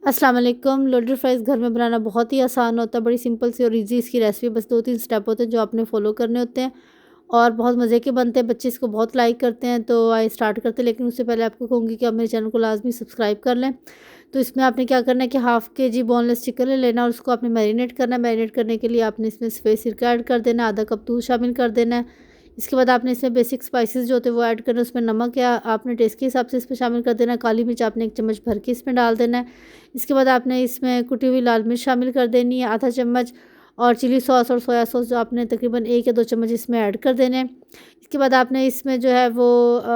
अस्सलाम वालेकुम। Loaded fries घर में बनाना बहुत ही आसान होता है, बड़ी सिंपल सी और इजी इसकी रेसिपी। बस 2-3 स्टेप होते हैं जो आपने फॉलो करने होते हैं और बहुत मज़े के बनते हैं। बच्चे इसको बहुत लाइक करते हैं। तो आइए स्टार्ट करते हैं, लेकिन उससे पहले आपको कहूँगी कि आप मेरे चैनल को लाजमी सब्सक्राइब कर लें। तो इसमें आपने क्या करना है कि हाफ़ केजी बोनलेस चिकन ले लेना और उसको आपने मैरिनेट करना है। मैरिनेट करने के लिए आपने इसमें सफ़ेद सिरका ऐड कर देना, आधा कप दूध शामिल कर देना है। इसके बाद आपने इसमें बेसिक स्पाइसेस जो होते हैं वो ऐड करना है। उसमें नमक या आपने टेस्ट के हिसाब से इसमें शामिल कर देना है। काली मिर्च आपने 1 चम्मच भर के इसमें डाल देना है। इसके बाद आपने इसमें कुटी हुई लाल मिर्च शामिल कर देनी है, आधा चम्मच, और चिली सॉस और सोया सॉस जो आपने तकरीबन 1 या 2 चम्मच इसमें ऐड कर देने हैं। इसके बाद आपने इसमें जो है वो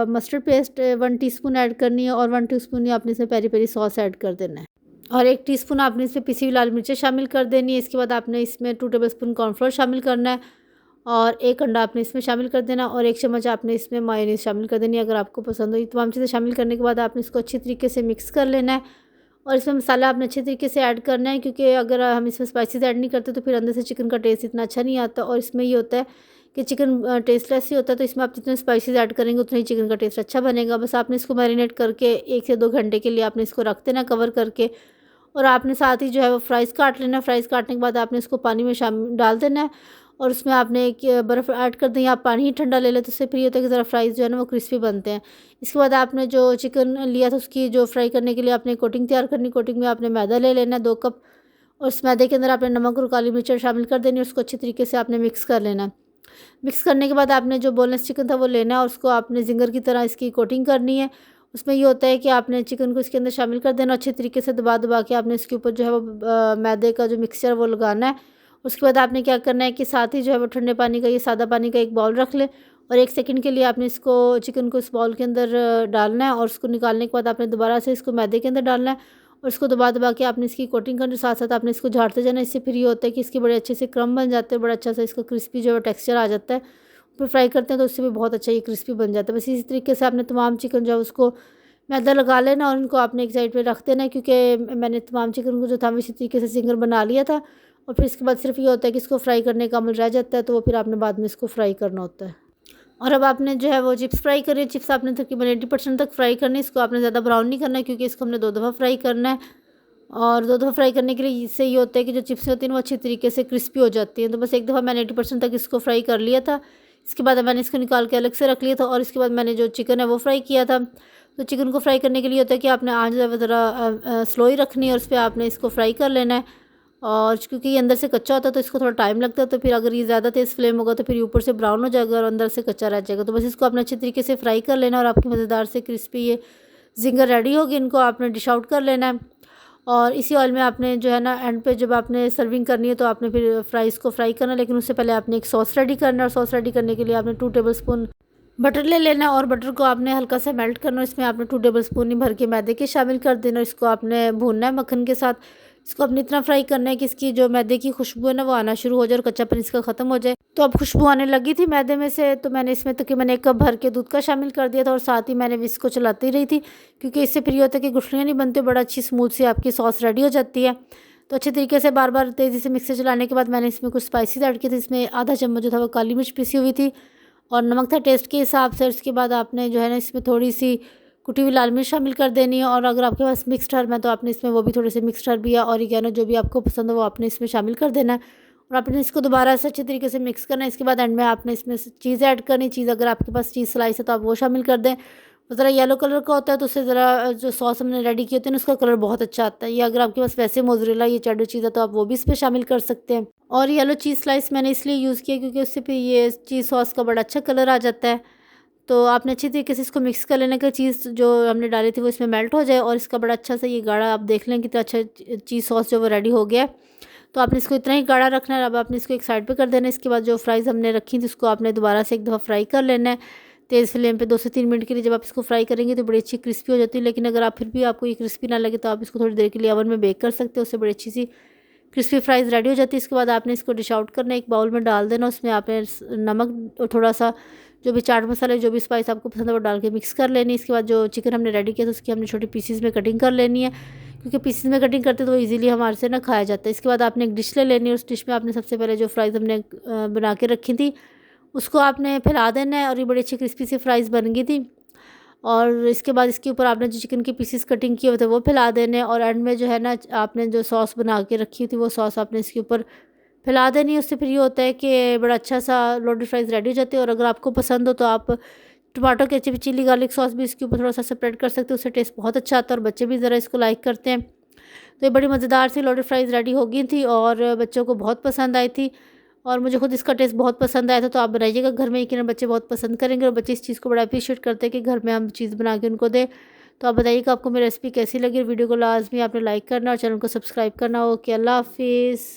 मस्टर्ड पेस्ट 1 टीस्पून ऐड करनी है और 1 टीस्पून ही आपने इसमें पेरी पेरी सॉस ऐड कर देना है और 1 टीस्पून आपने इसमें पिसी हुई लाल मिर्चें शामिल कर देनी है। इसके बाद आपने इसमें 2 टेबलस्पून कॉर्नफ्लोर शामिल करना है और 1 अंडा आपने इसमें शामिल कर देना और 1 चम्मच आपने इसमें मायोनीज़ शामिल कर देनी है अगर आपको पसंद हो। ये तमाम चीज़ें शामिल करने के बाद आपने इसको अच्छी तरीके से मिक्स कर लेना है और इसमें मसाला आपने अच्छे तरीके से ऐड करना है, क्योंकि अगर हम इसमें स्पाइसेस ऐड नहीं करते तो फिर अंदर से चिकन का टेस्ट इतना अच्छा नहीं आता। और इसमें ये होता है कि चिकन टेस्टलेस ही होता है, तो इसमें आप जितने स्पाइसेस ऐड करेंगे उतना ही चिकन का टेस्ट अच्छा बनेगा। बस आपने इसको मैरिनेट करके 1 से 2 घंटे के लिए आपने इसको रख देना कवर करके, और आपने साथ ही जो है वो फ्राइज़ काट लेना है। फ्राइज़ काटने के बाद आपने इसको पानी में डाल देना है और उसमें आपने एक बर्फ़ ऐड कर दें या आप पानी ही ठंडा ले लें, तो उससे फिर ये होता है कि ज़रा फ्राइज़ जो है ना वो क्रिस्पी बनते हैं। इसके बाद आपने जो चिकन लिया था उसकी जो फ्राई करने के लिए आपने कोटिंग तैयार करनी। कोटिंग में आपने मैदा ले लेना है 2 कप, और उस मैदे के अंदर आपने नमक और काली मिर्च शामिल कर देनी है। उसको अच्छी तरीके से आपने मिक्स कर लेना है। मिक्स करने के बाद आपने जो बोनलेस चिकन था वो लेना है और उसको आपने ज़िंगर की तरह इसकी कोटिंग करनी है। उसमें ये होता है कि आपने चिकन को इसके अंदर शामिल कर देना, अच्छे तरीके से दबा-दबा के आपने इसके ऊपर जो है वो मैदे का जो मिक्सचर वो लगाना है। उसके बाद आपने क्या करना है कि साथ ही जो है वो ठंडे पानी का, ये सादा पानी का एक बाउल रख लें और 1 सेकंड के लिए आपने इसको चिकन को इस बाउल के अंदर डालना है और उसको निकालने के बाद आपने दोबारा से इसको मैदे के अंदर डालना है और इसको दबा-दबा के आपने इसकी कोटिंग करनी। साथ-साथ आपने इसको झाड़ते जाना। इससे फिर ये होता है कि इसके बड़े अच्छे से क्रम्ब बन जाते हैं, बड़ा अच्छा सा इसका क्रिस्पी जो है टेक्सचर आ जाता है। फिर फ्राई करते हैं तो उससे भी बहुत अच्छा ये क्रिस्पी बन जाता है। बस इसी तरीके से आपने तमाम चिकन जो है उसको मैदा लगा लेना और इनको आपने एक साइड पे रख देना है, क्योंकि मैंने तमाम चिकन को जो था इसी तरीके से ज़िंगर बना लिया था। और फिर इसके बाद सिर्फ ये होता है कि इसको फ्राई करने का अमल रह जाता है, तो वो फिर आपने बाद में इसको फ्राई करना होता है। और अब आपने जो है वो चिप्स फ्राई करी है। चिप्स आपने तकरीबन 80% तक फ्राई करनी है। इसको आपने ज़्यादा ब्राउन नहीं करना है, क्योंकि इसको हमने 2 दफ़ा फ्राई करना है और 2 दफ़ा फ्राई करने के लिए इससे ये होता है कि जो चिप्स होती हैं वो अच्छी तरीके से क्रिस्पी हो जाती हैं। तो बस एक दफ़ा मैंने 80% तक इसको फ्राई कर लिया था। इसके बाद मैंने इसको निकाल के अलग से रख लिया था और इसके बाद मैंने जो चिकन है वो फ्राई किया था। तो चिकन को फ्राई करने के लिए होता है कि आपने आँच ज़रा स्लो ही रखनी है और उस पे आपने इसको फ्राई कर लेना है। और क्योंकि ये अंदर से कच्चा होता है तो इसको थोड़ा टाइम लगता है, तो फिर अगर ये ज़्यादा तेज़ फ्लेम होगा तो फिर ये ऊपर से ब्राउन हो जाएगा और अंदर से कच्चा रह जाएगा। तो बस इसको आपने अच्छे तरीके से फ्राई कर लेना और आपकी मज़ेदार से क्रिस्पी ये ज़िंगर रेडी होगी। इनको आपने डिश आउट कर लेना है और इसी ऑयल में आपने जो है ना एंड पे जब आपने सर्विंग करनी है तो आपने फिर फ्राइज़ को फ्राई करना है, लेकिन उससे पहले आपने एक सॉस रेडी करना है। और सॉस रेडी करने के लिए आपने 2 टेबलस्पून बटर ले लेना और बटर को आपने हल्का सा मेल्ट करना है। इसमें आपने 2 टेबलस्पून ही भर के मैदे के शामिल कर देना। इसको आपने भूनना है मक्खन के साथ। इसको आपने इतना फ्राई करना है कि इसकी जो मैदे की खुशबू है ना वो आना शुरू हो जाए और कच्चापन इसका ख़त्म हो जाए। तो अब खुशबू आने लगी थी मैदे में से, तो मैंने इसमें तकरीबन 1 कप भर के दूध का शामिल कर दिया था और साथ ही मैंने इसको चलाती रही थी, क्योंकि इससे फिर ये होता है कि गुठलियाँ नहीं बनती, बड़ा अच्छी स्मूथ सी आपकी सॉस रेडी हो जाती है। तो अच्छे तरीके से बार बार तेज़ी से मिक्सर चलाने के बाद मैंने इसमें कुछ स्पाइसेस ऐड किए थे। इसमें आधा चम्मच जो था वो काली मिर्च पिसी हुई थी और नमक था टेस्ट के हिसाब से। उसके बाद आपने जो है ना इसमें थोड़ी सी कुटी हुई लाल मिर्च शामिल कर देनी है और अगर आपके पास मिक्स्ड हर्ब है तो आपने इसमें वो भी थोड़े से मिक्स्ड हर्ब या ऑरिगेनो जो भी आपको पसंद हो वो आपने इसमें शामिल कर देना है और आपने इसको दोबारा से अच्छे तरीके से मिक्स करना है। इसके बाद एंड में आपने इसमें चीज़ ऐड करनी। चीज़ अगर आपके पास चीज़ स्लाइस है तो आप वो शामिल कर दें। वो ज़रा येलो कलर का होता है तो उससे ज़रा जो सॉस हमने रेडी की होती है ना उसका कलर बहुत अच्छा आता है। या अगर आपके पास वैसे मोज़रेला ये चेडर चीज़ है तो आप वो भी इसमें शामिल कर सकते हैं। और येलो चीज़ स्लाइस मैंने इसलिए यूज़ किया क्योंकि उससे फिर ये चीज़ सॉस का बड़ा अच्छा कलर आ जाता है। तो आपने अच्छी तरीके से इसको मिक्स कर लेना कि चीज़ जो हमने डाली थी वो इसमें मेल्ट हो जाए और इसका बड़ा अच्छा सा ये गाढ़ा आप देख लें कितना अच्छा चीज़ सॉस जो वो रेडी हो गया है। तो आपने इसको इतना ही गाढ़ा रखना है। अब आपने इसको एक साइड पे कर देना है। इसके बाद जो फ्राइज़ हमने रखी थी उसको आपने दोबारा से एक दफ़ा फ्राई कर लेना है तेज़ फ्लेम पे 2 से 3 मिनट के लिए। जब आप इसको फ्राई करेंगे तो बड़ी अच्छी क्रिस्पी हो जाती है, लेकिन अगर आप फिर भी आपको ये क्रिस्पी ना लगे तो आप इसको थोड़ी देर के लिए ओवन में बेक कर सकते हो, उससे बड़ी अच्छी सी क्रिस्पी फ्राइज़ रेडी हो जाती है। इसके बाद आपने इसको डिश आउट करना है, एक बाउल में डाल देना। उसमें आपने नमक और थोड़ा सा जो भी चाट मसाले जो भी स्पाइस आपको पसंद है वो डाल के मिक्स कर लेनी है। इसके बाद जो चिकन हमने रेडी किया था उसकी हमने छोटी पीसेस में कटिंग कर लेनी है, क्योंकि पीसेस में कटिंग करते तो वो इजीली हमारे से ना खाया जाता है। इसके बाद आपने एक डिश ले लेनी है। उस डिश में आपने सबसे पहले जो फ्राइज़ हमने बना के रखी थी उसको आपने फैला देना है और ये बड़ी अच्छी क्रिस्पी सी फ्राइज़ बन गई थी। और इसके बाद इसके ऊपर आपने जो चिकन के पीसेस कटिंग किए हुए थे वो फैला देने, और एंड में जो है ना आपने जो सॉस बना के रखी थी वो सॉस आपने इसके ऊपर फैला देनी है। उससे फिर ये होता है कि बड़ा अच्छा सा लोडेड फ्राइज़ रेडी हो जाते हैं। और अगर आपको पसंद हो तो आप tomato ketchup, chilli garlic sauce भी इसके ऊपर थोड़ा सा स्प्रेड कर सकते हो, उससे टेस्ट बहुत अच्छा आता है और बच्चे भी ज़रा इसको लाइक करते हैं। तो ये बड़ी मज़ेदार सी लोडेड फ्राइज़ रेडी हो गई थी और बच्चों को बहुत पसंद आई थी, और मुझे खुद इसका टेस्ट बहुत पसंद आया था। तो आप बनाइएगा घर में, यकीनन बच्चे बहुत पसंद करेंगे, और बच्चे इस चीज़ को बड़ा अप्रिशिएट करते हैं कि घर में हम चीज़ बना के उनको दें। तो आप बताइएगा आपको मेरी रेसिपी कैसी लगी। वीडियो को लाजमी आपने लाइक करना और चैनल को सब्सक्राइब करना। ओके, अल्लाह हाफिज़।